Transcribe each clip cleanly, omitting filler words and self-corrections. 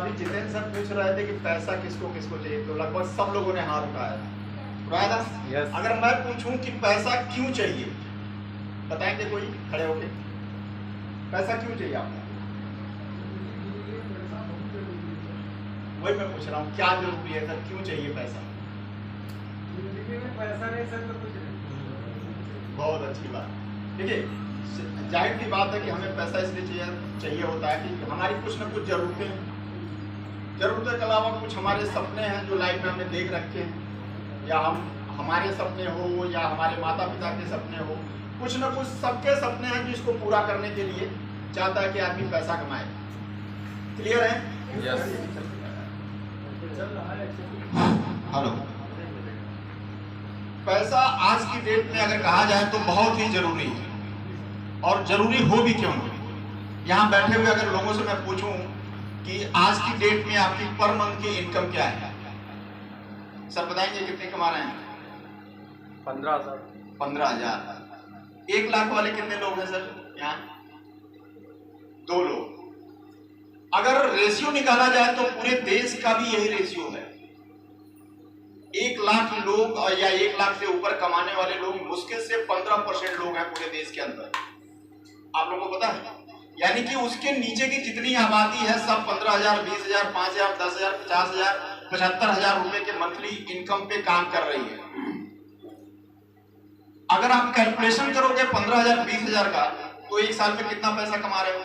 अभी जितेंद्र सर पूछ रहे थे कि पैसा किसको किसको चाहिए, तो लगभग सब लोगों ने हाथ उठाया। yes. अगर मैं पूछूं कि पैसा क्यों चाहिए, बताएंगे कोई खड़े होके? पैसा क्यों चाहिए आपको? वही मैं पूछ रहा हूँ, क्या जरूरी है सर, क्यों चाहिए पैसा? पैसा नहीं सर तो कुछ नहीं। बहुत अच्छी बात। देखिए, जाहिर की बात है कि हमें पैसा इसलिए चाहिए होता है कि हमारी कुछ ना कुछ ज़रूरतें के अलावा कुछ हमारे सपने हैं जो लाइफ में हमने देख रखे हैं, या हमारे सपने हो या हमारे माता पिता के सपने हो, कुछ ना कुछ सबके सपने हैं जिसको पूरा करने के लिए चाहता है कि आदमी पैसा कमाए। क्लियर है? हेलो। पैसा आज की डेट में अगर कहा जाए तो बहुत ही जरूरी है, और जरूरी हो भी क्यों। यहाँ बैठे हुए अगर लोगों से मैं पूछूं कि आज की डेट में आपकी पर मंथ की इनकम क्या है, सर बताएंगे कितने कमा रहे हैं? 15,000। 15,000। 1 लाख वाले कितने लोग हैं सर यहाँ? 2 लोग। अगर रेशियो निकाला जाए तो पूरे देश का भी यही रेशियो है। 1 लाख लोग या 1 लाख से ऊपर कमाने वाले लोग मुश्किल से 15% लोग हैं पूरे देश के अंदर। आप लोगों को पता है? यानी कि उसके नीचे की जितनी आबादी है सब 15,000, 20,000, 5,000, 10,000, 50,000, 75,000 रुपए के मंथली इनकम पे काम कर रही है। अगर आप कैलकुलेशन करोगे 15,000, 20,000 का, तो 1 साल में कितना पैसा कमा रहे हो?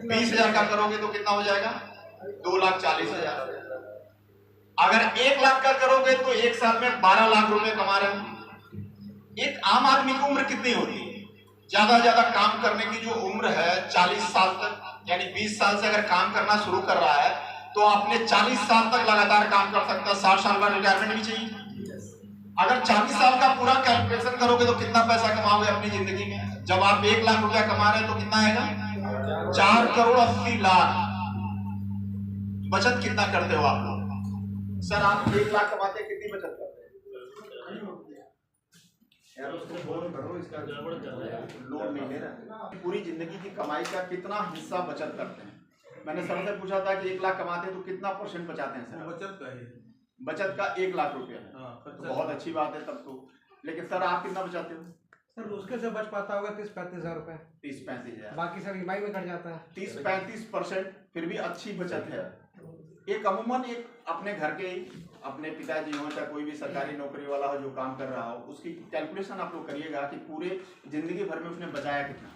20,000 का करोगे तो कितना हो जाएगा? 2,40,000। अगर 1 लाख का करोगे तो 1 साल में 12 लाख रुपए कमा रहे हो। एक आम आदमी की उम्र कितनी होती है? ज्यादा काम करने की जो उम्र है 40 साल तक, यानी 20 साल से अगर काम करना शुरू कर रहा है तो आपने 40 साल तक लगातार काम कर सकता है। 60 साल बाद रिटायरमेंट भी चाहिए। अगर 40 साल का पूरा कैलकुलेशन करोगे तो कितना पैसा कमाओगे अपनी जिंदगी में? जब आप 1 लाख रुपया कमा रहे हैं तो कितना आएगा? 4 करोड़ 80 लाख। बचत कितना करते हो आप लोग? सर आप 1 लाख कमाते हैं, कितनी बचत करते हैं? यार उसको फोन करो, इसका लोड नहीं ले रहा। पूरी जिंदगी की कमाई का कितना हिस्सा बचत करते हैं? मैंने सर से पूछा था कि 1 लाख कमाते हैं तो कितना % बचाते हैं सर? बचत का 1 लाख रुपया है। तो बहुत अच्छी बात है तब तो। लेकिन सर आप कितना बचाते हो? सर उसके से बच पाता होगा 30-35 हजार रुपए। 30-35 बाकी सब ईएमआई में कट जाता है। 30-35% फिर भी अच्छी बचत है। एक अमूमन एक अपने घर के अपने पिताजी हो चाहे कोई भी सरकारी नौकरी वाला हो जो काम कर रहा हो, उसकी कैलकुलेशन आप लोग करिएगा कि पूरे जिंदगी भर में उसने बचाया कितना।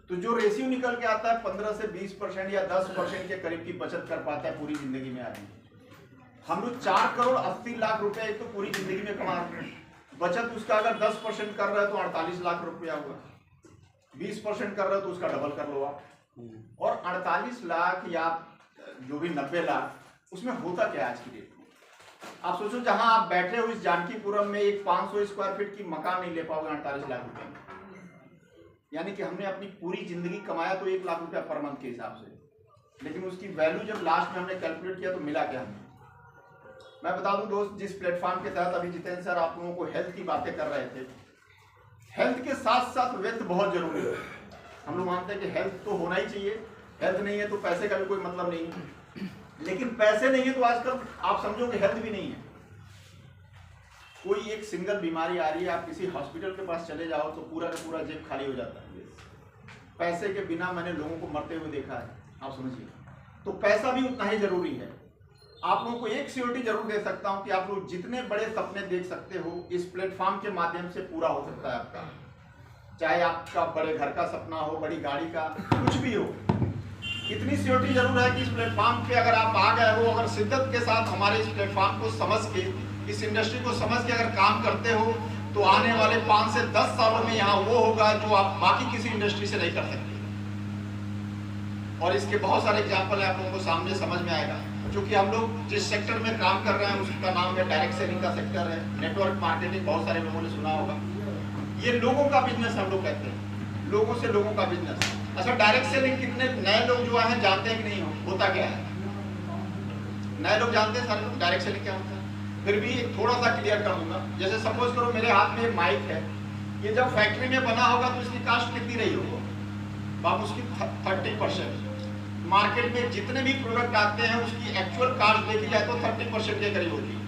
तो जो रेशियो निकल के आता है 15 से 20% या 10% के करीब की बचत कर पाता है पूरी जिंदगी में आदमी। हम लोग 4 करोड़ 80 लाख रुपए एक तो पूरी जिंदगी में कमा रहे हैं। बचत उसका अगर 10% कर रहा है तो 48 लाख रुपया हुआ। 20% कर रहा है तो उसका डबल कर लो आप। और 48 लाख या जो भी 90 लाख, उसमें होता क्या है आज की डेट में? आप सोचो, जहां आप बैठे हो इस जानकीपुरम में एक 500 स्क्वायर फीट की मकान नहीं ले पाओगे 48 लाख रुपए में। यानी कि हमने अपनी पूरी जिंदगी कमाया तो 1 लाख रुपया पर मंथ के हिसाब से, लेकिन उसकी वैल्यू जब लास्ट में हमने कैलकुलेट किया तो मिला क्या हमें? मैं बता दूं दोस्त, जिस प्लेटफॉर्म के तहत अभी जितेंद्र सर आप लोगों को हेल्थ की बातें कर रहे थे, हेल्थ के साथ साथ वेल्थ बहुत जरूरी है। हम लोग मानते हैं कि हेल्थ तो होना ही चाहिए, हेल्थ नहीं है तो पैसे का भी कोई मतलब नहीं है। लेकिन पैसे नहीं है तो आजकल आप समझो कि हेल्थ भी नहीं है। कोई एक सिंगल बीमारी आ रही है, आप किसी हॉस्पिटल के पास चले जाओ तो पूरा का पूरा जेब खाली हो जाता है। पैसे के बिना मैंने लोगों को मरते हुए देखा है, आप समझिए। तो पैसा भी उतना ही जरूरी है। आप लोगों को एक सिक्योरिटी जरूर दे सकता हूं कि आप लोग जितने बड़े सपने देख सकते हो इस प्लेटफॉर्म के माध्यम से पूरा हो सकता है आपका। चाहे आपका बड़े घर का सपना हो, बड़ी गाड़ी का, कुछ भी हो। इतनी सिक्योरिटी जरूर है कि इस प्लेटफॉर्म पे अगर आप आ गए हो, अगर शिद्दत के साथ हमारे इस प्लेटफॉर्म को समझ के, इस इंडस्ट्री को समझ के अगर काम करते हो तो आने वाले 5 से 10 सालों में यहाँ वो होगा जो आप बाकी किसी इंडस्ट्री से नहीं कर सकते। और इसके बहुत सारे एग्जाम्पल आप लोगों को सामने समझ में आएगा। क्योंकि हम लोग जिस सेक्टर में काम कर रहे हैं उसका नाम है डायरेक्ट सेलिंग का सेक्टर है, नेटवर्क मार्केटिंग, बहुत सारे लोगों ने सुना होगा। ये लोगों का बिजनेस हम लोग कहते हैं, लोगों से लोगों का बिजनेस। अच्छा, डायरेक्ट सेलिंग कितने नए लोग जो हैं जानते हैं कि नहीं होता क्या है? नए लोग जानते हैं सारे लोग डायरेक्ट सेलिंग क्या होता है? फिर भी थोड़ा सा क्लियर कर दूंगा। जैसे सपोज करो मेरे हाथ में एक माइक है, ये जब फैक्ट्री में बना होगा तो इसकी कास्ट कितनी रही होगी? आप उसकी 30%। मार्केट में जितने भी प्रोडक्ट आते हैं उसकी एक्चुअल कॉस्ट देखी जाए तो 30% के करीब होती है,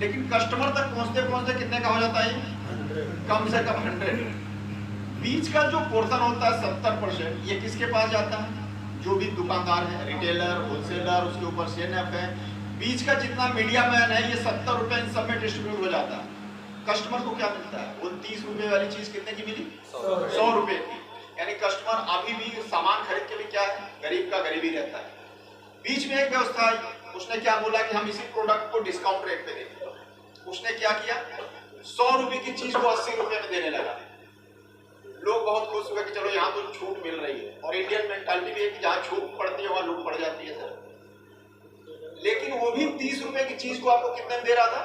लेकिन कस्टमर तक पहुंचते पहुंचते कितने का हो जाता है? कम से कम 100। बीच का जो पोर्शन होता है 70%, ये किसके पास जाता है? जो भी दुकानदार है, रिटेलर, होलसेलर, उसके ऊपर सीएनएफ है, बीच का जितना मीडिया मैन है, ये 70 रुपए इन सब में डिस्ट्रीब्यूट हो जाता है। कस्टमर को क्या मिलता है? वो 30 रुपए वाली चीज कितने की मिली? 100 रुपए की। यानी कस्टमर अभी भी सामान खरीद के भी क्या है? गरीब का गरीब ही रहता है। बीच में एक व्यवस्था आई, उसने क्या बोला कि हम इसी प्रोडक्ट को डिस्काउंट रेट पे देंगे। उसने क्या किया? 100 रुपए की चीज को 80 रुपए में देने लगा। लोग बहुत खुश हुए कि चलो यहाँ तो छूट मिल रही है, और इंडियन मेंटालिटी भी है कि जहाँ छूट पड़ती है वहाँ लूट पड़ जाती है सर। लेकिन वो भी 30 रुपए की चीज को आपको कितने में दे रहा था?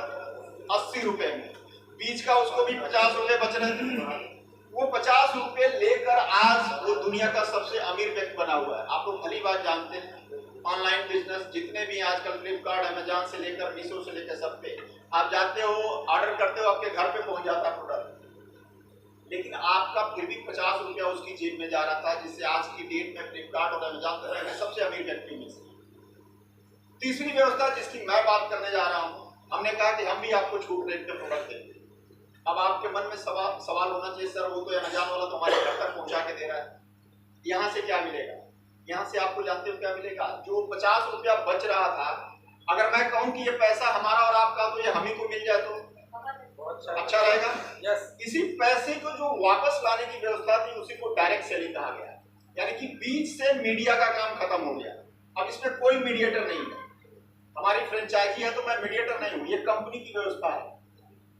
80 रुपए में। बीच का उसको भी 50 रुपए बच रहे थे। वो 50 रुपए लेकर आज वो दुनिया का सबसे अमीर व्यक्ति बना हुआ है। आप लोग भली बात जानते हैं, ऑनलाइन बिजनेस जितने भी आजकल फ्लिपकार्ट, अमेजॉन से लेकर मीशो से लेकर सब पे आप जाते हो, ऑर्डर करते हो, आपके घर पे पहुंच जाता है प्रोडक्ट। लेकिन आपका फिर भी 50 रुपया उसकी जेब में जा रहा था, जिससे आज की डेट में फ्लिपकार्ट और अमेजॉन दुनिया के सबसे अमीर व्यक्ति में से। तीसरी व्यवस्था जिसकी मैं बात करने जा रहा हूं, हमने कहा कि हम भी आपको छूट रेट पे प्रोडक्ट देंगे। अब आपके मन में सवाल होना चाहिए, सर वो तो अमेजॉन वाला तो हमारे घर तक पहुंचा के दे रहा है, यहाँ से क्या मिलेगा? यहाँ से आपको जानते हो क्या मिलेगा? जो 50 रुपया बच रहा था, अगर मैं कहूँ कि ये पैसा हमारा और आपका तो ये हम ही को मिल जाए तो अच्छा रहेगा। इसी पैसे को जो वापस लाने की व्यवस्था थी उसी को डायरेक्ट सेलिंग कहा गया, यानी कि बीच से मीडिया का काम खत्म हो गया। अब इसमें कोई मीडिएटर नहीं है। हमारी फ्रेंचाइजी है तो मैं मीडिएटर नहीं हूँ, ये कंपनी की व्यवस्था है।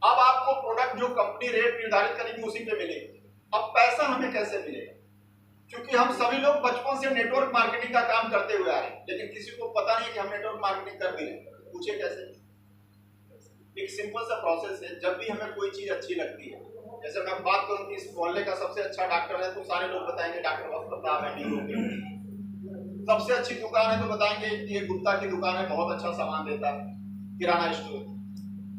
अब आपको प्रोडक्ट जो कंपनी रेट निर्धारित करेगी उसी पे मिलेगा। अब पैसा हमें कैसे मिलेगा? क्योंकि हम सभी लोग बचपन से नेटवर्क मार्केटिंग का काम करते हुए आ रहे हैं, लेकिन किसी को पता नहीं कि हम नेटवर्क मार्केटिंग कर भी रहे हैं। पूछे कैसे? एक सिंपल सा प्रोसेस है। जब भी हमें कोई चीज अच्छी लगती है, जैसे मैं बात करूं कि इस मोहल्ले का सबसे अच्छा डॉक्टर है तो सारे लोग बताएंगे डॉक्टर प्रताप है। सबसे अच्छी दुकान है तो बताएंगे ये गुप्ता की दुकान है, बहुत अच्छा सामान देता है, किराना स्टोर।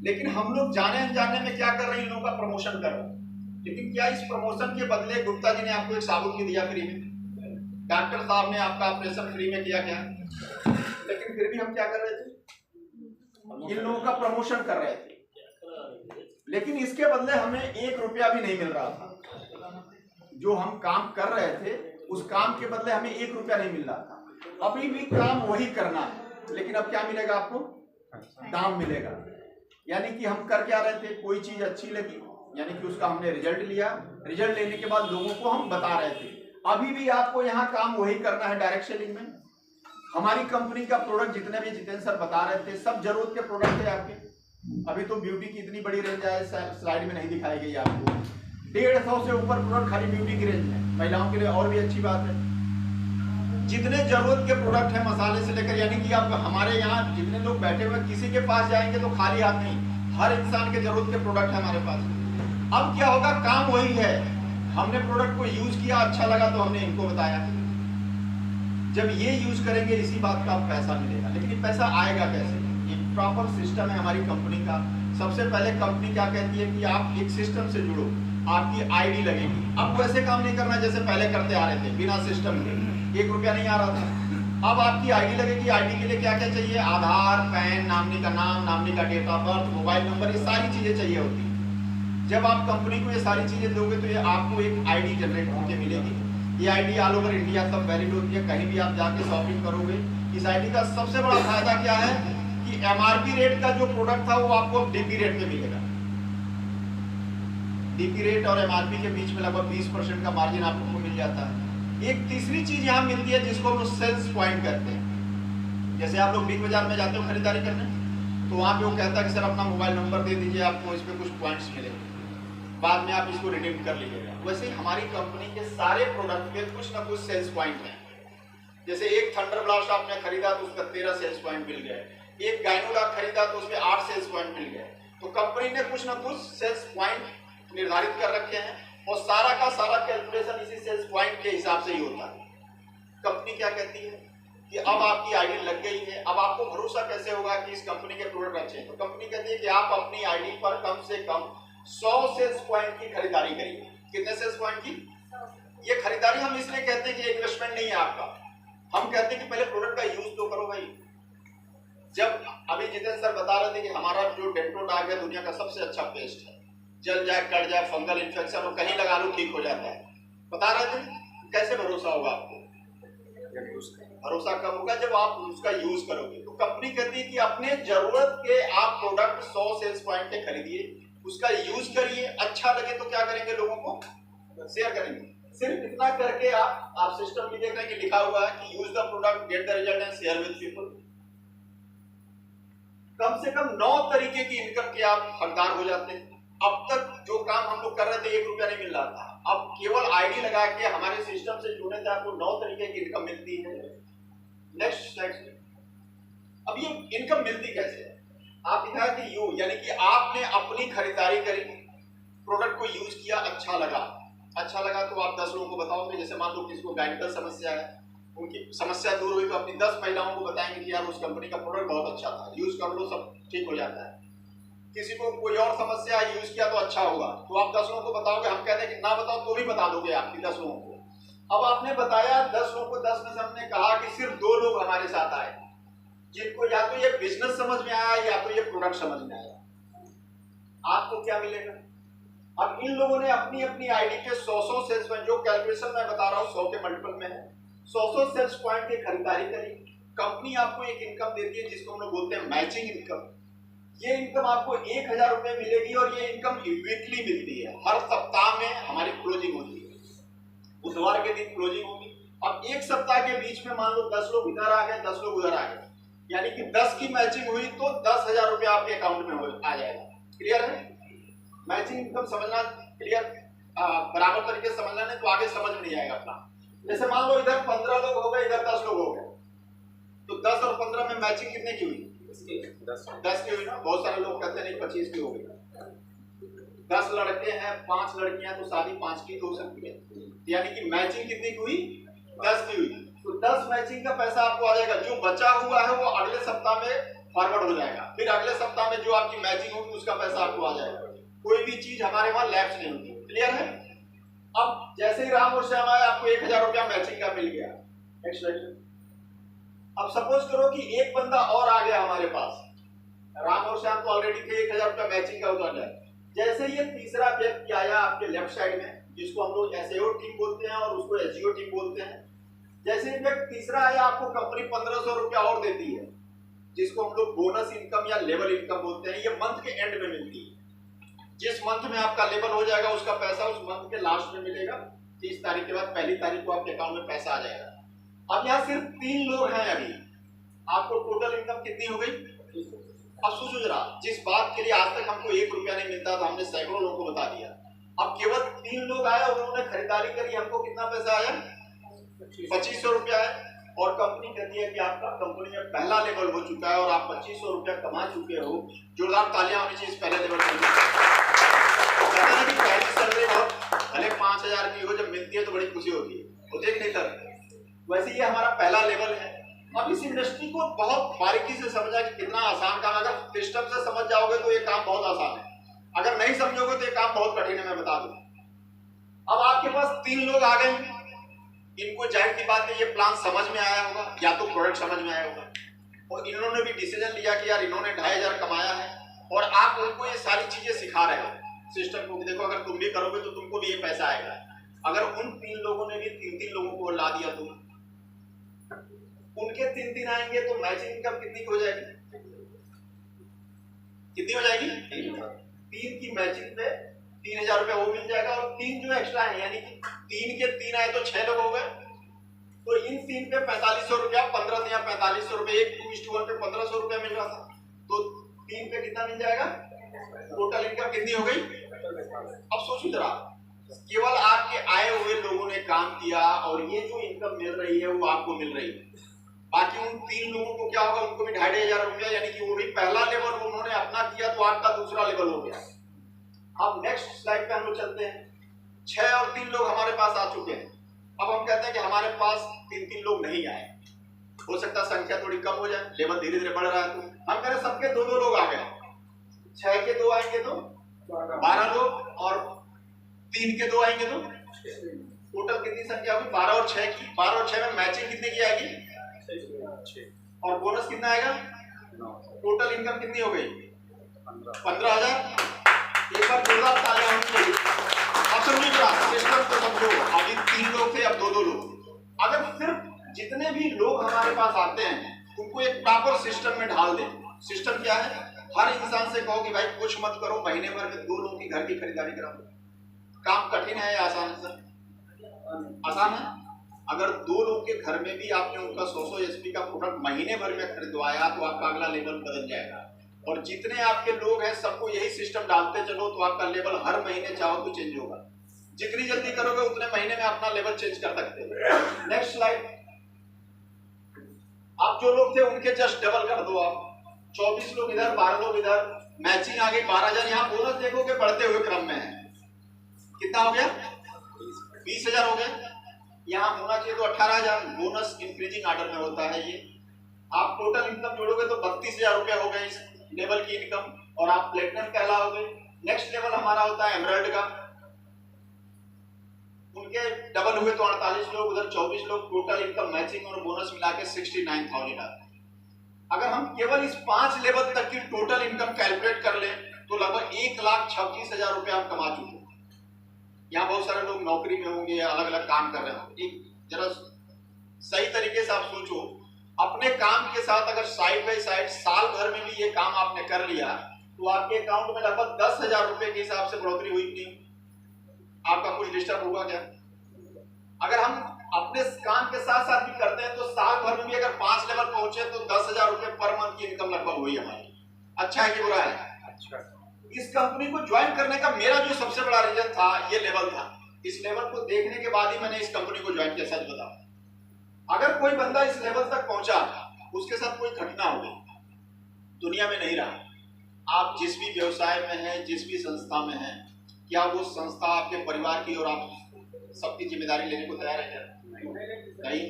लेकिन हम लोग जाने अनजाने में क्या कर रहे हैं? इन लोगों का प्रमोशन कर रहे हैं। लेकिन क्या इस प्रमोशन के बदले गुप्ता जी ने आपको एक साबुन की दिया फ्री में? डॉक्टर साहब ने आपका ऑपरेशन फ्री में किया क्या? लेकिन फिर भी हम क्या कर रहे थे? इन लोगों का प्रमोशन कर रहे थे। लेकिन इसके बदले हमें 1 रुपया भी नहीं मिल रहा था। जो हम काम कर रहे थे उस काम के बदले हमें 1 रुपया नहीं मिल रहा था। अभी भी काम वही करना है, लेकिन अब क्या मिलेगा आपको? दाम मिलेगा। यानी कि हम कर क्या रहे थे? कोई चीज अच्छी लगी, यानी कि उसका हमने रिजल्ट लिया, रिजल्ट लेने के बाद लोगों को हम बता रहे थे। अभी भी आपको यहाँ काम वही करना है डायरेक्ट सेलिंग में। हमारी कंपनी का प्रोडक्ट जितने भी जितेंद्र सर बता रहे थे सब जरूरत के प्रोडक्ट है आपके। अभी तो ब्यूटी की इतनी बड़ी रेंज है, स्लाइड में नहीं दिखाई गई आपको। 150 से ऊपर प्रोडक्ट खाली ब्यूटी की रेंज है, महिलाओं के लिए और भी अच्छी बात है। जितने जरूरत के प्रोडक्ट है मसाले से लेकर, यानी कि आप हमारे यहाँ जितने लोग बैठे हुए किसी के पास जाएंगे तो खाली हाथ नहीं, हर इंसान के जरूरत के प्रोडक्ट है हमारे पास। अब क्या होगा? काम वही है। हमने प्रोडक्ट को यूज किया, अच्छा लगा तो हमने इनको बताया। जब ये यूज करेंगे इसी बात का पैसा मिलेगा। लेकिन ये पैसा आएगा कैसे? एक प्रॉपर सिस्टम है हमारी कंपनी का। सबसे पहले कंपनी क्या कहती है कि आप एक सिस्टम से जुड़ो, आपकी आईडी लगेगी। अब वैसे काम नहीं करना जैसे पहले करते आ रहे थे बिना सिस्टम के, 1 रुपया नहीं आ रहा था। अब आपकी आईडी लगेगी। आईडी के लिए क्या क्या चाहिए? आधार, पैन, नामनी का नाम, नामनी का date of birth, mobile number, ये सारी चीजें चाहिए होती है। जब आप कंपनी को ये सारी चीजें दोगे तो ये आपको एक आईडी जनरेट होकर मिलेगी। ये आईडी ऑल ओवर इंडिया सब वैलिड होती है। कहीं भी आप जाके शॉपिंग करोगे, इस आईडी का सबसे बड़ा फायदा क्या है कि एमआरपी रेट का जो प्रोडक्ट था वो आपको डीपी रेट पे मिलेगा। डीपी रेट और एमआरपी के बीच में लगभग 20% का मार्जिन आपको मिल जाता है। एक तीसरी चीज यहाँ मिलती है जिसको हम सेल्स पॉइंट कहते हैं। जैसे आप लोग बिग बाजार में जाते हो खरीदारी करने, तो वहाँ पे वो कहता है कि सर अपना मोबाइल नंबर दे दीजिए, आपको इस पे कुछ पॉइंट्स मिलेंगे, बाद में आप इसको रिडीम कर लीजिएगा। वैसे ही हमारी कंपनी के सारे प्रोडक्ट पे कुछ ना कुछ सेल्स पॉइंट हैं। जैसे एक थंडर ब्लास्ट आपने खरीदा तो उसका 13 सेल्स पॉइंट मिल गए, एक गाइनोडॉक खरीदा तो उसमें 8 सेल्स पॉइंट मिल गए। तो कंपनी ने कुछ ना कुछ सेल्स पॉइंट निर्धारित कर रखे हैं और सारा का सारा कैलकुलेशन इसी सेल्स पॉइंट के हिसाब से ही होता है। कंपनी क्या कहती है कि अब आपकी आईडी लग गई है, अब आपको भरोसा कैसे होगा कि इस कंपनी के प्रोडक्ट अच्छे हैं? तो कंपनी कहती है कि आप अपनी आईडी पर कम से कम 100 सेल्स पॉइंट की खरीदारी करिए। कितने सेल्स पॉइंट की? ये खरीदारी हम इसलिए कहते हैं कि इन्वेस्टमेंट नहीं है आपका, हम कहते हैं कि पहले प्रोडक्ट का यूज तो करो भाई। जब अभी जितेंद्र सर बता रहे थे कि हमारा जो डेंटोडाग है दुनिया का सबसे अच्छा पेस्ट है, जल जाए कट जाए फंगल इन्फेक्शन हो कहीं लगा लो ठीक हो जाता है, बता रहे थे। कैसे भरोसा होगा आपको? भरोसा कब होगा? जब आप उसका यूज करोगे। तो कंपनी कहती है कि अपने जरूरत के आप प्रोडक्ट 100 सेल्स पॉइंट के खरीदिए, उसका यूज करिए, अच्छा लगे तो क्या करेंगे, लोगों को शेयर करेंगे। सिर्फ इतना करके आप सिस्टम में देख रहे हैं कि लिखा हुआ है कि use the product, get the result and share with people. कम से कम 9 तरीके की इनकम के आप हकदार हो जाते हैं। अब तक जो काम हम लोग कर रहे थे 1 रुपया नहीं मिल रहा था, अब केवल आईडी लगा के हमारे सिस्टम से जुड़ने से आपको 9 तरीके की इनकम मिलती है। Next slide. अब ये इनकम मिलती कैसे है? आप दिखाया कि यू यानी कि आपने अपनी खरीदारी करी, प्रोडक्ट को यूज किया, अच्छा लगा तो आप 10 लोगों को बताओगे। जैसे मान लो किसी को गाइनिकल समस्या है, उनकी समस्या दूर हुई तो अपनी 10 महिलाओं को बताएंगे कि यार उस कंपनी का प्रोडक्ट बहुत अच्छा था, यूज कर लो, सब ठीक हो जाता है। किसी को कोई और समस्या है, यूज किया तो अच्छा होगा, तो आप 10 लोगों को बताओगे। हम कहते हैं कि ना बताओ तो भी बता दोगे आपकी 10 लोगों को। अब आपने बताया 10 लोगों को, 10 में से हमने कहा कि सिर्फ 2 लोग हमारे साथ आए जिनको या तो ये बिजनेस समझ में आया या तो ये प्रोडक्ट समझ में आया। आपको क्या मिलेगा? अब इन लोगों ने अपनी अपनी आईडी पे 100 सेल्स पॉइंट, जो कैलकुलेशन मैं बता रहा हूँ 100 के मल्टीपल में है, 100 सेल्स पॉइंट की खरीदारी करी। कंपनी आपको एक इनकम देती है जिसको हम लोग बोलते हैं मैचिंग इनकम। ये इनकम आपको 1000 रुपए मिलेगी और ये इनकम वीकली मिलती है। हर सप्ताह में हमारी क्लोजिंग होती है, बुधवार के दिन क्लोजिंग होगी। अब एक सप्ताह के बीच में मान लो 10 लोग इधर आ गए, 10 लोग उधर आ गए, यानी कि 10 की मैचिंग हुई तो 10,000 रुपया आपके अकाउंट में आ जाएगा। क्लियर है? मैचिंग इनकम समझना क्लियर, बराबर तरीके से समझना, नहीं तो आगे समझ में नहीं आएगा अपना। जैसे मान लो इधर 15 लोग हो गए, इधर 10 लोग हो गए, तो 10 और 15 में मैचिंग कितने की हुई? 10 की हुई ना। बहुत सारे लोग कहते हैं नहीं 25 की हो गई। 10 लड़के हैं, 5 लड़कियां, तो शादी 5 की हो सकती है, यानी कि मैचिंग कितनी की हुई? 10 की हुई। तो 10 मैचिंग का पैसा आपको आ जाएगा। जो बचा हुआ है वो अगले सप्ताह में फॉरवर्ड हो जाएगा, फिर अगले सप्ताह में जो आपकी मैचिंग होगी उसका पैसा आपको आ जाएगा। कोई भी चीज हमारे वहां लैप्स नहीं होती। क्लियर है? अब जैसे ही राम और श्याम आए, आपको 1000 रुपया मैचिंग का मिल गया। Next slide. अब सपोज करो कि एक बंदा और आ गया हमारे पास, राम और श्याम तो ऑलरेडी थे, 1000 रुपया मैचिंग का उतर जाए। जैसे ये तीसरा व्यक्ति आया आपके लेफ्ट साइड में, जिसको हम लोग एसईओ टीम बोलते हैं और उसको एसईओ टीम बोलते हैं, जैसे ही व्यक्ति तीसरा आया आपको कंपनी 1500 रुपया और देती है, जिसको हम लोग बोनस इनकम या लेवल इनकम बोलते हैं। ये मंथ के एंड में मिलती है। जिस मंथ में आपका लेवल हो जाएगा उसका पैसा उस मंथ के लास्ट में मिलेगा। 30 तारीख के बाद 1 तारीख को आपके अकाउंट में पैसा आ जाएगा। अब यहाँ सिर्फ 3 लोग हैं अभी, आपको टोटल इनकम कितनी हो गई? अब सोचो जरा, जिस बात के लिए आज तक हमको 1 रुपया नहीं मिलता था, हमने सैकड़ों लोगों को बता दिया। अब केवल 3 लोग आए और उन्होंने खरीदारी करी, हमको कितना पैसा आया? 2500 रुपया है। और कंपनी कहती है कि आपका कंपनी में पहला लेवल हो चुका है और आप 2500 रुपया कमा चुके हो। जोरदार तालियां होनी चाहिए इस पहले लेवल के लिए। कहते हैं कि पहली सैलरी बहुत भले 5000 की हो, जब मिलती है तो बड़ी खुशी होती है, होती है कि नहीं सर? वैसे ये हमारा पहला लेवल है। अब इस इंडस्ट्री को बहुत बारीकी से समझा कि कितना आसान काम। अगर सिस्टम से समझ जाओगे तो ये काम बहुत आसान है, अगर नहीं समझोगे तो ये काम बहुत कठिन है, मैं बता दूं। अब आपके पास 3 लोग आ गए, इनको जाहिर की बात है ये प्लान समझ में आया होगा या तो प्रोडक्ट समझ में आया होगा, और इन्होंने भी डिसीजन लिया कि यार इन्होंने 2500 कमाया है और आप उनको ये सारी चीजें सिखा रहे हो सिस्टम को। देखो अगर तुम भी करोगे तो तुमको भी ये पैसा आएगा। अगर उन 3 लोगों ने भी 3-3 लोगों को ला दिया, तुम उनके 3-3 आएंगे तो मैचिंग इनकम कितनी हो जाएगी? कितनी हो जाएगी? 3 की मैचिंग पे 3000 रुपया वो मिल जाएगा। और 3 जो एक्स्ट्रा है, यानी कि 3 के 3 आए तो 6 लोग हो गए, तो इन 3 पे 4500 रुपया, 15 या 4500 रुपये, 1:1 पे 1500 रुपया मिल रहा था, तो 3 पे कितना मिल जाएगा? टोटल इनकम कितनी हो गई? अब सोचो जरा, केवल आपके आए हुए लोगों ने काम किया और ये जो इनकम मिल रही है वो आपको मिल रही है। बाकी उन 3 लोगों को क्या होगा? उनको भी 2500 रुपया, यानी कि वो भी पहला लेवल उन्होंने अपना किया तो आपका दूसरा लेवल हो गया। अब नेक्स्ट स्लाइड पे हम लोग चलते हैं। 6 और 3 लोग हमारे पास आ चुके हैं। अब हम कहते हैं कि हमारे पास 3-3 लोग नहीं आए, हो सकता है संख्या थोड़ी कम हो जाए, लेवल धीरे धीरे बढ़ रहा है, तो हम कह रहे सबके 2-2 लोग आ गए। 6 के 2 आएंगे तो 12 लोग, और 3 के 2 आएंगे तो टोटल कितनी संख्या होगी? 12 और 6 की। 12 और 6 में मैचिंग कितने की आएगी? 6 और बोनस कितना आएगा? 9 टोटल इनकम कितनी हो गई? 15 15,000। एक बार जोरदार तालियां होनी चाहिए। अब समझिए जरा, सिस्टम को समझो। अभी 3 लोग थे, अब 2-2 लोग। अगर सिर्फ जितने भी लोग हमारे पास आते हैं उनको एक प्रॉपर सिस्टम में ढाल दें। सिस्टम क्या है? हर इंसान से कहो कि भाई कुछ मत करो, महीने भर में 2 लोगों की घर की खरीदारी कराओ। काम कठिन है या आसान है सर? आसान है। अगर 2 लोगों के घर में भी आपने उनका 100 एचपी का प्रोडक्ट महीने भर में खरीदवाया तो आपका अगला लेवल बदल जाएगा। और जितने आपके लोग हैं सबको यही सिस्टम डालते चलो तो आपका लेवल हर महीने चाहो तो चेंज होगा। जितनी जल्दी करोगे उतने महीने में अपना लेवल चेंज कर सकते हो। Next slide. आप जो लोग थे उनके जस्ट डबल कर दो। आप 24 लोग इधर, 12 लोग इधर, मैचिंग आ गई 12,000। यहाँ बोनस देखोगे बढ़ते हुए क्रम में है। कितना हो गया? 20,000 हो गया। यहाँ होना चाहिए तो 18,000। बोनस इंक्रीजिंग ऑर्डर में होता है ये। आप टोटल इनकम जोड़ोगे तो 32,000 रुपए हो गए इस लेवल की इनकम, और आप प्लेटिनम कहलाओगे। नेक्स्ट लेवल हमारा होता है एमराल्ड का। उनके डबल हुए तो 48 लोग, उधर 24 लोग। टोटल इनकम मैचिंग और बोनस मिला के 69,000 आता है। अगर हम केवल इस 5 लेवल तक की टोटल इनकम कैलकुलेट कर लें तो लगभग 1,26,000 रुपए आप कमा चुके हैं। यहाँ बहुत सारे लोग नौकरी में होंगे या अलग अलग काम कर रहे होंगे। एक जरा सही तरीके से आप सोचो, अपने काम के साथ अगर साइड बाई साइड साल भर में भी ये काम आपने कर लिया तो आपके अकाउंट में लगभग 10,000 रुपए के हिसाब से बढ़ोतरी हुई नहीं? आपका कुछ डिस्टर्ब होगा क्या? अगर हम अपने काम के साथ साथ भी करते हैं तो साल भर में भी अगर 5 लेवल पहुंचे तो 10,000 रुपए पर मंथ की इनकम लगभग हुई हमारी। अच्छा है कि बुरा है? अच्छा। इस कंपनी को ज्वाइन करने का मेरा जो सबसे बड़ा रीजन था ये लेवल था। इस लेवल को देखने के बाद ही मैंने इस कंपनी को ज्वाइन किया। सच बताऊं, अगर कोई बंदा इस लेवल तक पहुंचा, उसके साथ कोई घटना हो गई, दुनिया में नहीं रहा। आप जिस भी व्यवसाय में हैं, जिस भी संस्था में हैं, क्या वो संस्था आपके परिवार की और आप सबकी जिम्मेदारी लेने को तैयार है क्या? नहीं।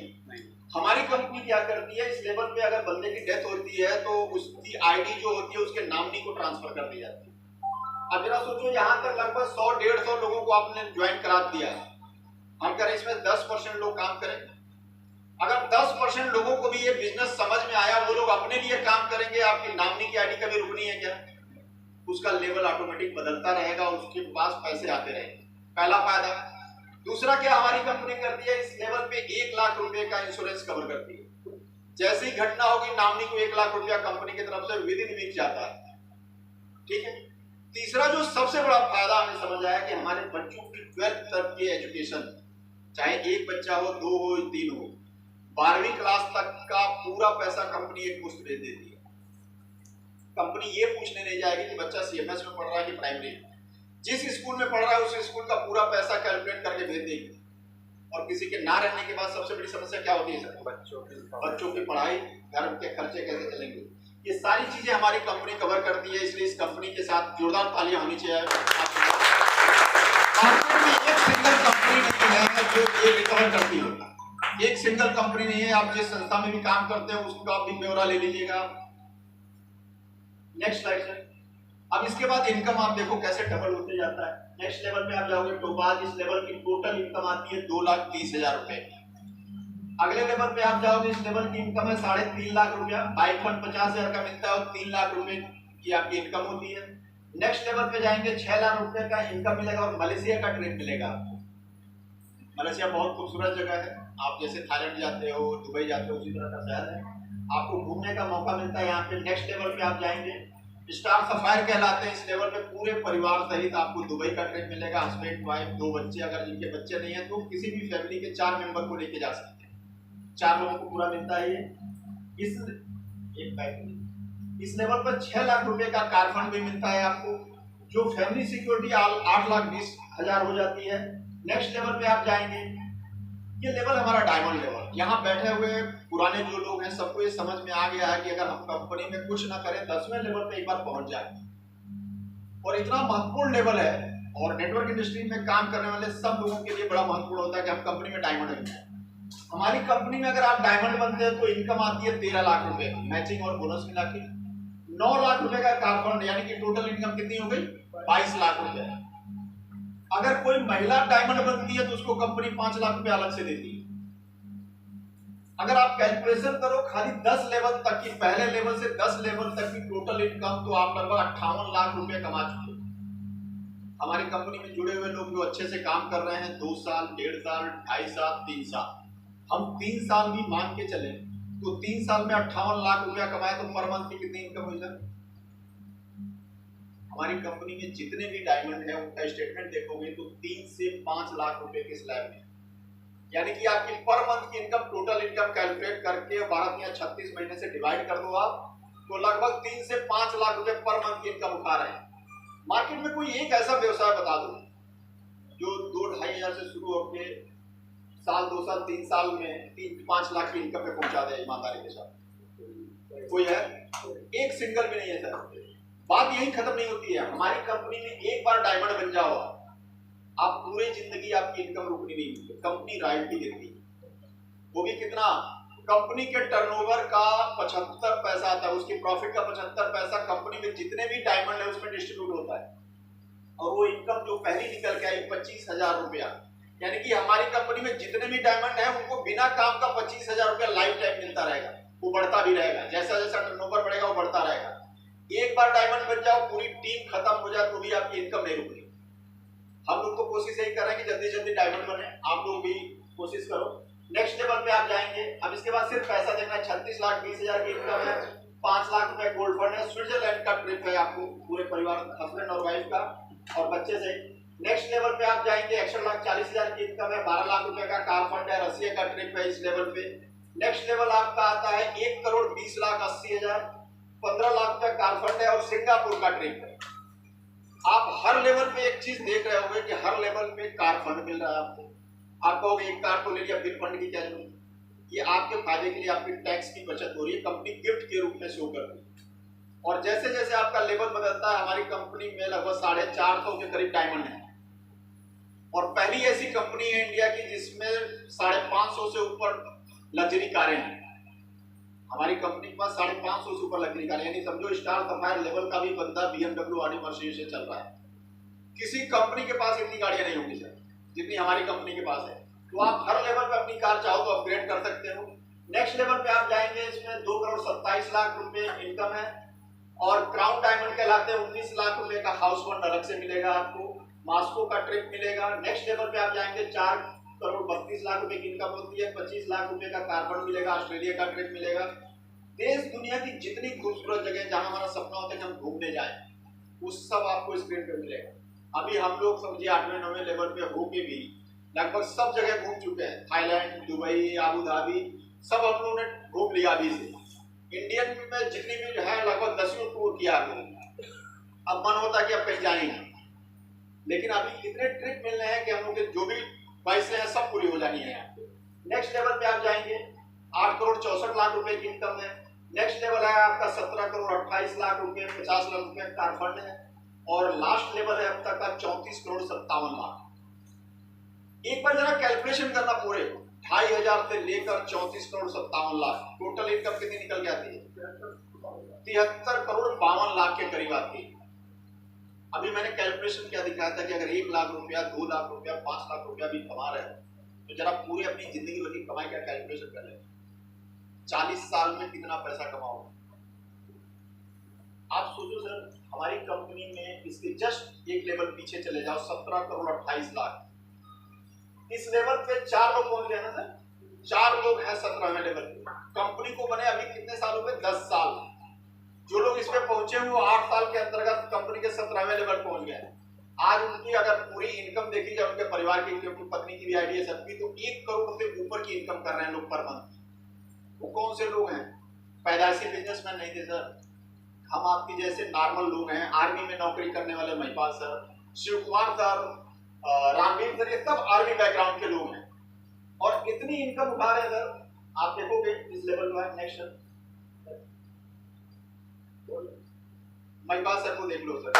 हमारी कंपनी क्या करती है, इस लेवल पे अगर बंदे की डेथ होती है तो उसकी आईडी जो होती है उसके नामनी को ट्रांसफर कर दी जाती है। अब जरा सोचो, यहाँ तक लगभग 100-150 लोगों को आपने ज्वाइन करा दिया। हम करें इसमें 10% लोग काम करें। अगर 10% लोगों को भी ये बिजनेस समझ में आया, वो लोग अपने लिए काम करेंगे, आपकी नामनी की आईडी कभी रुकनी है क्या? उसका लेवल ऑटोमेटिक बदलता रहेगा, उसके पास पैसे आते रहेंगे। पहला फायदा। दूसरा क्या हमारी कंपनी करती है, इस लेवल पे 1 लाख रुपए का इंश्योरेंस कवर करती है। जैसे ही घटना होगी नामनी को 1 लाख रुपया कंपनी की तरफ से विद इन वीक जाता है। ठीक है। तीसरा जो सबसे बड़ा फायदा हमें समझ आया कि हमारे बच्चों की 12th तक की एजुकेशन, चाहे एक बच्चा हो, 2 हो, 3 हो, 12वीं क्लास तक का पूरा पैसा कंपनी एक मुश्त भेज देती है। कंपनी ये पूछने नहीं जाएगी कि बच्चा सीएमएस में पढ़ रहा है कि प्राइमरी। जिस स्कूल में पढ़ रहा है उस स्कूल का पूरा पैसा कैलकुलेट करके भेज देगी। और किसी के ना रहने के बाद सबसे बड़ी समस्या क्या होती है सर? बच्चों की पढ़ाई, घर के खर्चे कैसे चलेंगे, ये सारी चीजें हमारी कंपनी कवर करती है। इसलिए इस कंपनी के साथ जोरदार तालियां होनी चाहिए। एक सिंगल कंपनी नहीं है जो ये रिकवर करती है। एक सिंगल कंपनी नहीं है। आप जिस संस्था में भी काम करते हैं उसका भी ब्यौरा ले लीजिएगा। Next slide sir. अब इसके बाद इनकम आप देखो कैसे डबल होते जाता है। नेक्स्ट लेवल में आप जाओगे तो बाद इस लेवल की टोटल इनकम आती है 2,30,000 रुपए। अगले लेवल पे आप जाओगे, इस लेवल की इनकम है 3.5 लाख रुपया। बाइक फंड 50,000 का मिलता है और 3 लाख रुपए की आपकी इनकम होती है। नेक्स्ट लेवल पे जाएंगे 6 लाख रुपए का इनकम मिलेगा और मलेशिया का ट्रिप मिलेगा आपको। मलेशिया बहुत खूबसूरत जगह है। आप जैसे थाईलैंड जाते हो, दुबई जाते हो, उसी तरह का शहर है। आपको घूमने का मौका मिलता है यहाँ पे। नेक्स्ट लेवल पे आप जाएंगे, स्टार सफायर कहलाते हैं। इस लेवल पे पूरे परिवार सहित आपको दुबई का ट्रिप मिलेगा। हस्बैंड, वाइफ, 2 बच्चे, अगर जिनके बच्चे नहीं है तो किसी भी फैमिली के 4 मेंबर को लेके जा सकते हैं। 4 लोगों को पूरा मिलता है ये। इस लेवल पर 6 लाख रुपए का कार फंड भी मिलता है आपको, जो फैमिली सिक्योरिटी 8,20,000 हो जाती है। नेक्स्ट लेवल पे आप जाएंगे, ये लेवल हमारा डायमंड लेवल। यहाँ बैठे हुए पुराने जो लोग हैं सबको ये समझ में आ गया है कि अगर हम कंपनी में कुछ ना करें 10वें लेवल पे एक बार पहुंच जाए। और इतना महत्वपूर्ण लेवल है और नेटवर्क इंडस्ट्री में काम करने वाले सब लोगों के लिए बड़ा महत्वपूर्ण होता है कि हम कंपनी में डायमंड बन जाए। हमारी कंपनी में अगर आप डायमंड बनते हैं तो इनकम आती है 13 लाख रुपए, मैचिंग और बोनस मिला के 9 लाख रुपए का कार फंड, यानी कि टोटल इनकम कितनी हो गई? 22 लाख रुपए। अगर कोई महिला डायमंड बनती है तो उसको कंपनी 5 लाख रुपए अलग से देती है। अगर आप कैलकुलेशन करो खाली 10 लेवल तक की, पहले लेवल से 10 लेवल तक की टोटल इनकम, तो आप लगभग 58 लाख रुपए कमा चुके हो। हमारी कंपनी में जुड़े हुए लोग जो अच्छे से काम कर रहे हैं 2 साल, 1.5 साल, 2.5 साल, 3 साल, हम 3 साल भी मान के चले तो 3 साल में 58 लाख रुपया कमाए तो पर मंथ की कितनी इनकम हुई सर? हमारी कंपनी में जितने भी डायमंड है उनका स्टेटमेंट देखोगे तो 3 से 5 लाख रुपए के स्लैब में, यानी कि आपकी पर मंथ की इनकम, टोटल इनकम कैलकुलेट करके 12 या 36 महीने से डिवाइड कर दो आप, तो लगभग 3 से 5 लाख रुपए पर मंथ की इनकम उठा रहे हैं। मार्केट में कोई एक ऐसा व्यवसाय बता दो जो 2-2.5 हजार से शुरू होकर साल, 2 साल, 3 साल में 3-5 लाख की इनकम पे पहुंचा दे ईमानदारी के साथ। कोई है? एक सिंगल भी नहीं है सर। बात यही खत्म नहीं होती है। हमारी कंपनी में एक बार डायमंड बन जाओ आप पूरी जिंदगी आपकी इनकम रुकनी नहीं, कंपनी रॉयल्टी देती है। वो भी कितना? कंपनी के टर्नओवर का 75 पैसा आता है, उसकी प्रॉफिट का 75 पैसा कंपनी में जितने भी डायमंड है उसमें डिस्ट्रीब्यूट होता है। और वो इनकम जो पहली निकल के आई 25,000 रुपया, यानी कि हमारी कंपनी में जितने भी डायमंड है उनको बिना काम का 25,000 रुपया लाइफ टाइम मिलता रहेगा। वो बढ़ता भी रहेगा, जैसा जैसा टर्नओवर बढ़ेगा वो बढ़ता रहेगा। एक बार डायमंड बन जाओ, पूरी टीम खत्म हो जाए तो भी आपकी इनकम नहीं रुकनी। हम लोग तो कोशिश यही कर रहे हैं कि जल्दी जल्दी डायमंड बने, आप लोग भी कोशिश करो। नेक्स्ट लेवल पे आप जाएंगे। अब इसके बाद सिर्फ पैसा देखना है। 36,20,000 की इनकम है, 5 लाख रुपए गोल्ड फंड है, स्विट्जरलैंड का ट्रिप है आपको पूरे परिवार, हस्बैंड और वाइफ का और बच्चे से। नेक्स्ट लेवल पे आप जाएंगे, 61,40,000 की इनकम है, 12 लाख रुपए का कार फंड है, रसिया का ट्रिप है इस लेवल पे। नेक्स्ट लेवल आपका आता है 1,20,80,000, 15 लाख रुपए कार फंड है और सिंगापुर का ट्रिप है। आप हर लेवल पे एक चीज देख रहे होंगे कि हर लेवल पे कार फंड मिल रहा है आपको। आप कहोगे एक कार तो ले लिया, फिर फंड की क्या जरूरत? ये आपके फायदे के लिए, आपकी टैक्स की बचत हो रही है, कंपनी गिफ्ट के रूप में शो करती है। और जैसे जैसे आपका लेवल बदलता है, हमारी कंपनी में लगभग 450 के करीब डायमंड है और पहली ऐसी कंपनी है इंडिया की जिसमें 550 से ऊपर लग्जरी कारें हैं। हमारी कंपनी के पास 550 से ऊपर लग्जरी कारें, यानी समझो स्टार सफायर लेवल का भी बंदा BMW, ऑडी, मर्सिडीज से चल रहा है। किसी कंपनी के पास इतनी गाड़ियां नहीं होंगी सर जितनी हमारी कंपनी के पास है। तो आप हर लेवल पे अपनी कार चाहो तो अपग्रेड कर सकते हो। नेक्स्ट लेवल पे आप जाएंगे, इसमें 2,27,00,000 रुपए इनकम है और क्राउन डायमंड कहलाते हैं। 19 लाख रुपए का हाउस फंड अलग से मिलेगा आपको, मास्को का ट्रिप मिलेगा। नेक्स्ट लेवल पे आप जाएंगे, 4,32,00,000 रुपए की इनकम होती है, 25 लाख रुपए का कार फंड मिलेगा, ऑस्ट्रेलिया का ट्रिप मिलेगा। देश दुनिया की जितनी खूबसूरत जगह जहां हमारा सपना होता है कि हम घूमने जाएं, वो सब आपको स्क्रीन पे मिलेगा। अभी हम लोग समझिए 8वें-9वें लेवल पे होके भी लगभग सब जगह घूम चुके हैं। थाईलैंड, दुबई, आबू धाबी सब हम लोगों ने घूम लिया अभी से। इंडियन में जितनी भी है लगभग 10वीं टूर किया हम लोग। अब मन होता है कि अब कहीं जाएंगे, लेकिन अभी इतने ट्रिप मिल रहे हैं कि हम लोग के जो भी ख्वाहिशें हैं सब पूरी हो जानी है। नेक्स्ट लेवल पे आप जाएंगे, 8,64,00,000 रुपए की इनकम है। नेक्स्ट लेवल है आपका 17,28,00,000 रुपए, 50 लाख रुपए कार फंड है और लास्ट लेवल है अब तक का 34,57,00,000। एक बार जरा कैलकुलेशन करना, पूरे 2,500 से लेकर 34,57,00,000 टोटल इनकम कितनी निकल के आती है? 73,52,00,000 के करीब आती है। अभी मैंने कैलकुलेशन क्या दिखाया था कि अगर 1 लाख रुपया, 2 लाख रुपया, 5 लाख रुपया भी कमा रहे हो तो जरा पूरे अपनी जिंदगी भर की कमाई का कैलकुलेशन कर ले। 40 साल में कितना पैसा कमाओगे आप सोचो सर। हमारी कंपनी में इसके जस्ट एक लेवल पीछे चले जाओ, 17,28,00,000। इस लेवल पे 4 लोग पहुंच गए ना सर, 4 लोग हैं 17वें लेवल पे। कंपनी को बने अभी कितने सालों में? 10 साल। जो लोग इस पे पहुंचे वो 8 साल के अंतर्गत कंपनी के 17वें लेवल पहुंच गए। आज उनकी अगर पूरी इनकम देखी जाए, उनके परिवार की, उनकी पत्नी की भी आईडी है सबकी, तो 1 करोड़ से ऊपर की इनकम कर रहे हैं लोग पर मंथ। वो कौन से लोग हैं? पैदाइशी बिजनेसमैन नहीं थे सर, हम आपकी जैसे नॉर्मल लोग हैं। आर्मी में नौकरी करने वाले Mahipal sir, Shiv Kumar sir, Ramvir sir, ये सब आर्मी बैकग्राउंड के लोग हैं और इतनी इनकम उठा रहे हैं सर। आप देखोगे इस लेवल में। नेक्स्ट महिपाल सर को देख लो सर,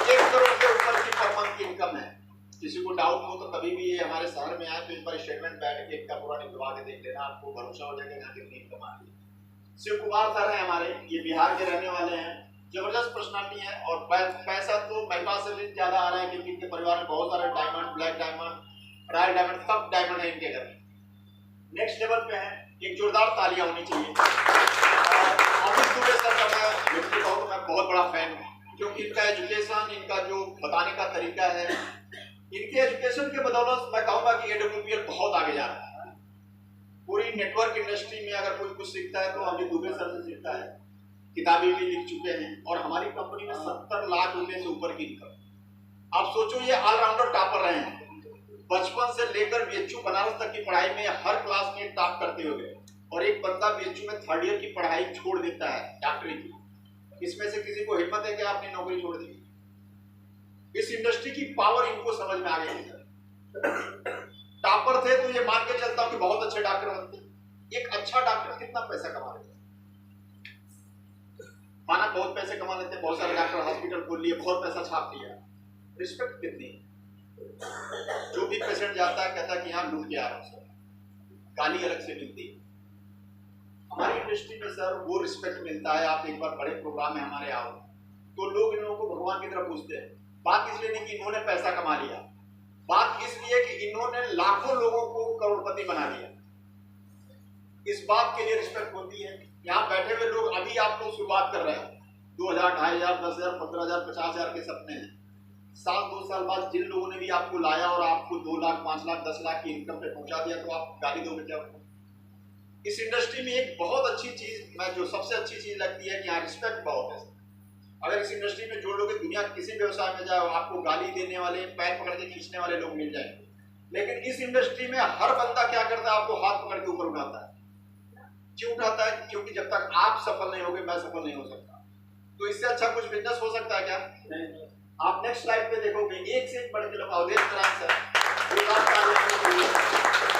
1 करोड़ से ऊपर की पर मंथ की इनकम है। किसी को डाउट हो तो कभी भी ये हमारे शहर में आए तो इस बार स्टेटमेंट बैठ के इनका पूरा निकलवा के देख लेना, आपको भरोसा हो जाएगा यहाँ कितनी इनकम आ रही है। शिव कुमार सर हैं हमारे, ये बिहार के रहने वाले हैं जबरदस्त पर्सनालिटी है और पैसा तो मेरे पास से भी ज्यादा आ रहा है क्योंकि इनके परिवार में बहुत सारे diamond, black diamond, royal diamond, सब डायमंड है इनके घर में। नेक्स्ट लेवल पे है, एक जोरदार तालियां होनी चाहिए। और अमित दुबे सर का मैं व्यक्ति कहूँ तो मैं बहुत बड़ा फैन हूँ क्योंकि इनका एजुकेशन, इनका जो बताने का तरीका है, इनके एजुकेशन के बदौलत मैं कहूँगा कि AWPL बहुत आगे जा रहा है। पूरी नेटवर्क इंडस्ट्री में अगर कोई कुछ सीखता है तो अमित दुबे सर से सीखता है। किताबें भी लिख चुके हैं और हमारी कंपनी में 70 लाख रुपए से ऊपर की इनकम। आप सोचो, ये ऑलराउंडर टॉपर रहे हैं। बचपन से लेकर BHU बनारस तक की पढ़ाई में हर क्लास में टॉप करते हुए, और एक बंदा BHU में 3rd ईयर की पढ़ाई छोड़ देता है डॉक्टरी की। इसमें से किसी को हिम्मत है कि अपनी नौकरी छोड़ दी? इस इंडस्ट्री की पावर इनको समझ में आ गई है। टॉपर थे तो ये मान के चलता हूं कि बहुत अच्छे डॉक्टर बनते। एक अच्छा डॉक्टर कितना पैसा कमा लेता है? माना बहुत पैसे कमा लेते हैं, बहुत सारे डॉक्टर हॉस्पिटल खोल लिए, बहुत पैसा छाप लिया, रिस्पेक्ट कितनी है? जो भी पेशेंट जाता है कहता है कि यहाँ लूट के आ रहा हूँ, गाली अलग से मिलती है। हमारी इंडस्ट्री में सर वो रिस्पेक्ट मिलता है। आप एक बार बड़े प्रोग्राम में हमारे आओ तो लोग इन लोगों को भगवान की तरफ पूछते हैं। बात इसलिए नहीं कि इन्होंने पैसा कमा लिया, बात इसलिए कि इन्होंने लाखों लोगों को करोड़पति बना दिया। इस बात के लिए रिस्पेक्ट होती है। यहाँ बैठे हुए लोग, अभी आप लोग शुरुआत कर रहे हैं, 2000, 2500, 10,000, 15,000, 50,000 के सपने हैं। साल 2 साल बाद जिन लोगों ने भी आपको लाया और आपको 2 लाख, 5 लाख, 10 लाख की इनकम पे पहुंचा दिया, तो आप गाली दोगे क्या? इस इंडस्ट्री में एक बहुत अच्छी चीज, मैं जो सबसे अच्छी चीज लगती है कि यहाँ रिस्पेक्ट बहुत है। अगर इस इंडस्ट्री में जो लोग दुनिया किसी व्यवसाय में जाए, आपको गाली देने वाले, पैर पकड़ के खींचने वाले लोग मिल जाएंगे, लेकिन इस इंडस्ट्री में हर बंदा क्या करता है? आपको हाथ पकड़ के ऊपर उठाता है। क्यों उठाता है? क्योंकि जब तक आप सफल नहीं होगे, मैं सफल नहीं हो सकता। तो इससे अच्छा कुछ बिजनेस हो सकता है क्या? नहीं। आप नेक्स्ट स्लाइड पे देखोगे, एक से एक बढ़ के लोग। अवधेश नारायण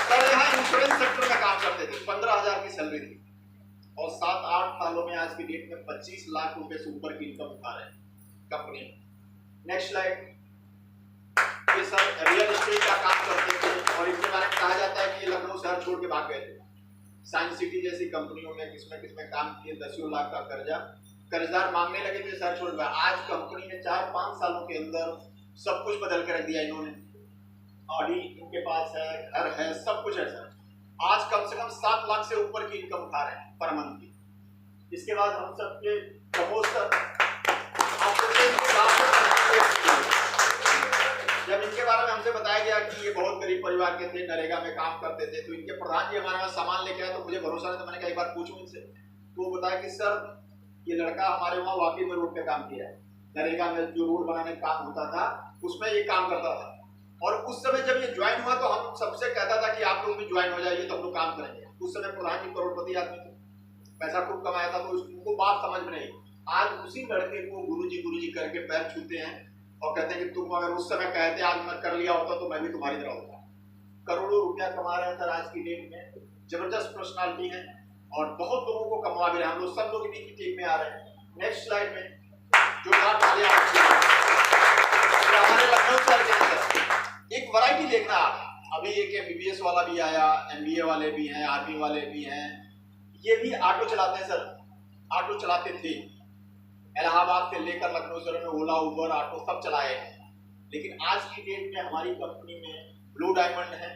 सर यहाँ इंश्योरेंस सेक्टर में काम करते थे, 15,000 की सैलरी थी और 7-8 सालों में आज की डेट में 25 लाख रुपए से ऊपर की इनकम उठा रहे हैं कंपनी। Next slide. ये सर रियल एस्टेट का काम करते थे और इसके बारे में कहा जाता है कि ये लखनऊ शहर छोड़ के भाग गए थे। साइंस सिटी जैसी कंपनियों में किसमें काम किए, 10 लाख का कर्जदार मांगने लगे थे, शहर छोड़ गया। आज कंपनी ने 4-5 सालों के अंदर सब कुछ बदल कर रख दिया इन्होंने। ऑडी इनके पास है, घर है, सब कुछ है सर। आज कम से कम 7 लाख से ऊपर की इनकम उठा रहे हैं पर मंथ की। इसके बाद हम सबके प्रमोशन, जब इनके बारे में हमसे बताया गया कि ये बहुत गरीब परिवार के थे, नरेगा में काम करते थे, तो इनके प्रधान जी हमारे यहाँ सामान लेके आए तो मुझे भरोसा नहीं, तो मैंने कहा एक बार पूछूं इनसे। तो वो बताया कि सर ये लड़का हमारे वहाँ वाकई में रोड पे काम किया है, नरेगा में जो रोड बनाने का काम होता था उसमें ये काम करता था। और उस समय जब ये ज्वाइन हुआ तो हम सबसे कहता था कि आप लोग भी ज्वाइन हो जाइए तो हम लोग काम करेंगे। उस समय प्रधान जी करोड़पति आदमी थे, पैसा खूब कमाया था, तो उनको बात समझ में नहीं। आज उसी लड़के को गुरुजी करके पैर छूते हैं और कहते हैं कि तुम अगर उस समय कहते आज मैं कर लिया होता तो मैं भी तुम्हारी तरह होता। करोड़ों रुपया कमा रहे हैं सर आज की डेट में। जबरदस्त पर्सनालिटी है और बहुत लोगों को कमा भी रहे हैं। हम लोग सब लोग इन्हीं की टीम में आ रहे हैं। नेक्स्ट स्लाइड में जोरदार तालियां हमारे लखनऊ सर के अंदर एक वैरायटी देखना आप। अभी एक MBBS वाला भी आया, MBA वाले भी हैं, आर्मी वाले भी हैं। ये भी ऑटो चलाते हैं सर, ऑटो चलाते थे। इलाहाबाद से लेकर लखनऊ शहर में ओला, उबर, ऑटो सब चलाए हैं। लेकिन आज की डेट में हमारी कंपनी में ब्लू डायमंड है,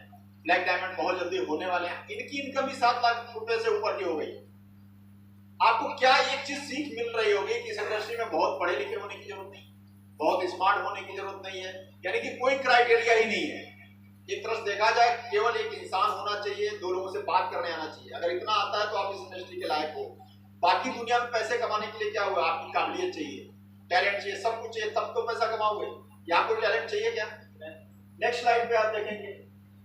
ब्लैक डायमंड बहुत जल्दी होने वाले हैं। इनकी इनकम भी 7 लाख रुपए से ऊपर की हो गई। आपको क्या एक चीज सीख मिल रही होगी कि इस इंडस्ट्री में बहुत पढ़े लिखे होने की जरूरत नहीं, बहुत स्मार्ट होने की जरूरत नहीं है, यानी कि कोई क्राइटेरिया ही नहीं है। एक तरह से देखा जाए केवल एक इंसान होना चाहिए, 2 लोगों से बात करने आना चाहिए। अगर इतना आता है तो आप इस इंडस्ट्री के लायक हो। बाकी दुनिया में पैसे कमाने के लिए क्या हुआ? आपकी काबिलियत चाहिए, टैलेंट चाहिए, सब कुछ चाहिए, तब तो पैसा कमाओगे। यहाँ कोई टैलेंट चाहिए क्या? नेक्स्ट स्लाइड पे आप देखेंगे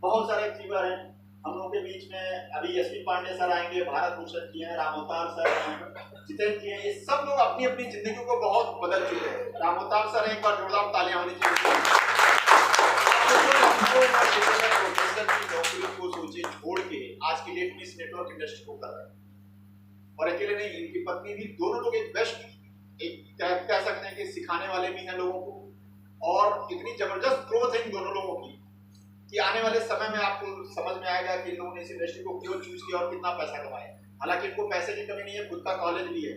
बहुत सारे अचीवर हैं हम लोगों के बीच में। अभी SP पांडे सर आएंगे, भारत भूषण जी हैं, रामोतार सर हैं, जितेंद्र जी हैं। ये सब लोग अपनी अपनी जिंदगी को बहुत बदल चुके हैं। रामोतार सर एक बार जोरदार तालियां होनी चाहिए। प्रोफेसर की नौकरी को सोचे छोड़ के आज की डेट में इस नेटवर्क इंडस्ट्री को कर रहे हैं। और अकेले नहीं, इनकी पत्नी भी, दोनों लोग एक बेस्ट, एक कह सकते हैं कि सिखाने वाले भी हैं लोगों को। और इतनी जबरदस्त ग्रोथ है इन दोनों लोगों की कि आने वाले समय में आपको समझ में आएगा कि इन लोगों ने इस इंडस्ट्री को क्यों चूज किया और कितना पैसा कमाया। हालांकि इनको पैसे की कमी नहीं है, खुद का कॉलेज भी है,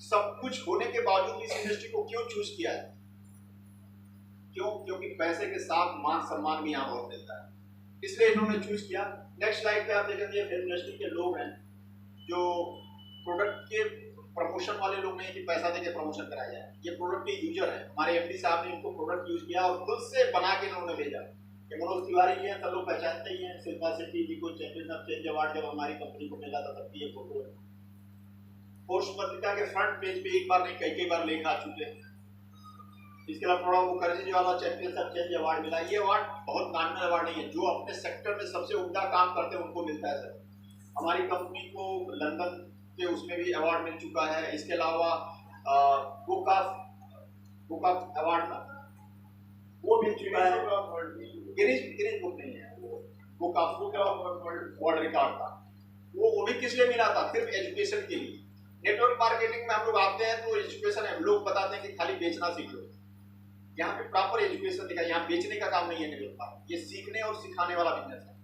सब कुछ होने के बावजूद इस इंडस्ट्री को क्यों चूज किया है? क्यों? क्योंकि पैसे के साथ मान सम्मान भी यहाँ बहुत मिलता है, इसलिए इन्होंने चूज किया। नेक्स्ट स्लाइड पे आप देखेंगे फिल्म इंडस्ट्री के लोग हैं जो प्रोडक्ट के प्रमोशन वाले लोग नहीं कि पैसा देके प्रमोशन कराया जाए, ये प्रोडक्ट के यूजर है। हमारे एमडी साहब ने इनको प्रोडक्ट यूज किया और खुद से बना के इन्होंने भेजा। मनोज तिवारी जी हैं, सब लोग पहचानते ही हैं। शिल्पा शेट्टी जी को चैंपियन ऑफ चेंज अवार्ड जब हमारी कंपनी को मिला था तब की ये फोटो है। फोर्स पत्रिका के फ्रंट पेज पे एक बार नहीं कई बार लेख आ चुके हैं। इसके अलावा प्रणब मुखर्जी जी वाला चैंपियन ऑफ चेंज अवार्ड मिला। ये अवार्ड बहुत नामिनल अवार्ड नहीं है, जो अपने सेक्टर में सबसे उम्दा काम करते हैं उनको मिलता है सर। हमारी कंपनी को लंदन के उसमें भी अवार्ड मिल चुका है। इसके अलावा बुक ऑफ अवार्ड वो मिल चुका है। गिनीज बुक नहीं है, बुक ऑफ वर्ल्ड रिकॉर्ड था वो भी किस लिए मिला था? सिर्फ एजुकेशन के लिए। नेटवर्क मार्केटिंग में हम लोग आते हैं तो एजुकेशन है, लोग बताते हैं कि खाली बेचना सीख लो। यहाँ पे प्रॉपर एजुकेशन दिखा, यहाँ बेचने का काम नहीं है नेटवर्क मार्केटिंग, ये सीखने और सिखाने वाला बिजनेस है।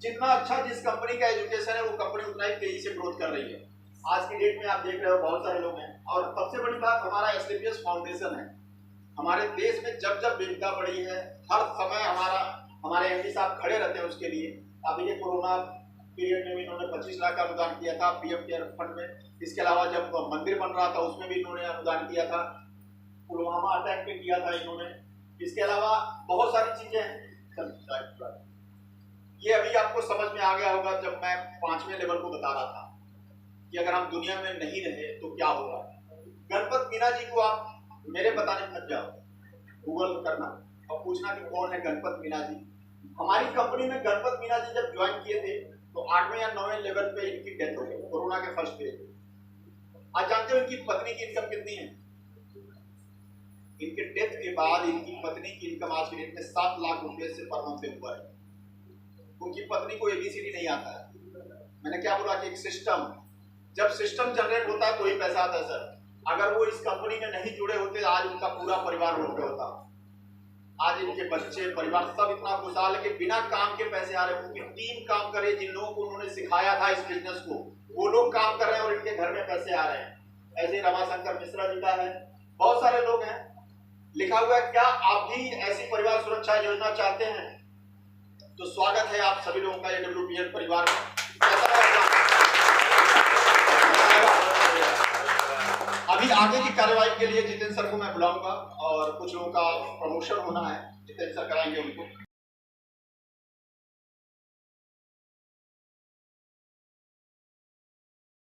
जितना अच्छा जिस कंपनी का एजुकेशन है वो कंपनी उतना ही तेजी से ग्रोथ कर रही है। आज की डेट में आप देख रहे हो बहुत सारे लोग हैं। और सबसे बड़ी बात हमारा एसलीपीएस फाउंडेशन है। हमारे देश में जब जब विविधता बढ़ी है हर समय हमारे एमडी साहब खड़े रहते हैं उसके लिए। अभी ये कोरोना पीरियड में भी इन्होंने 25 लाख का अनुदान किया था पीएम केयर फंड में। इसके अलावा जब मंदिर बन रहा था उसमें भी इन्होंने अनुदान किया था। पुलवामा अटैक पे किया था इन्होंने। इसके अलावा बहुत सारी चीजें हैं। ये अभी आपको समझ में आ गया होगा जब मैं 5वें लेवल को बता रहा था कि अगर हम दुनिया में नहीं रहे तो क्या होगा। गणपत मीना जी को आप मेरे बताने मत जाओ, गूगल करना और पूछना कि कौन है गणपत मीना जी। हमारी कंपनी में गणपत मीना जी जब ज्वाइन किए थे तो 8वें या 9वें लेवल पे इनकी डेथ हो गई कोरोना के फर्स्ट फेज में। आज जानते हो इनकी पत्नी की इनकम कितनी है? इनके डेथ के बाद इनकी पत्नी की इनकम आज की डेट में 7 लाख रुपए से पर मंथ से ऊपर है। उनकी पत्नी को एबीसीडी नहीं आता है। मैंने क्या बोला कि एक सिस्टम, जब सिस्टम जनरेट होता है तो ही पैसा आता है सर। अगर वो इस कंपनी में नहीं जुड़े होते आज उनका पूरा परिवार रोड पे होता। आज इनके बच्चे परिवार सब इतना खुशहाल है कि बिना काम के पैसे आ रहे हैं। उनकी टीम काम करे, जिन लोगों को उन्होंने सिखाया था इस बिजनेस को वो लोग काम कर रहे हैं और इनके घर में पैसे आ रहे हैं। ऐसे रमाशंकर मिश्रा जी का है, बहुत सारे लोग हैं। लिखा हुआ है क्या आप भी ऐसी परिवार सुरक्षा योजना चाहते हैं? तो स्वागत है आप सभी लोगों का एडब्ल्यूपीएल परिवार में। अभी आगे की कार्यवाही के लिए जितेंद्र सर को मैं बुलाऊंगा और कुछ लोगों का प्रमोशन होना है, जितेंद्र सर कराएंगे उनको।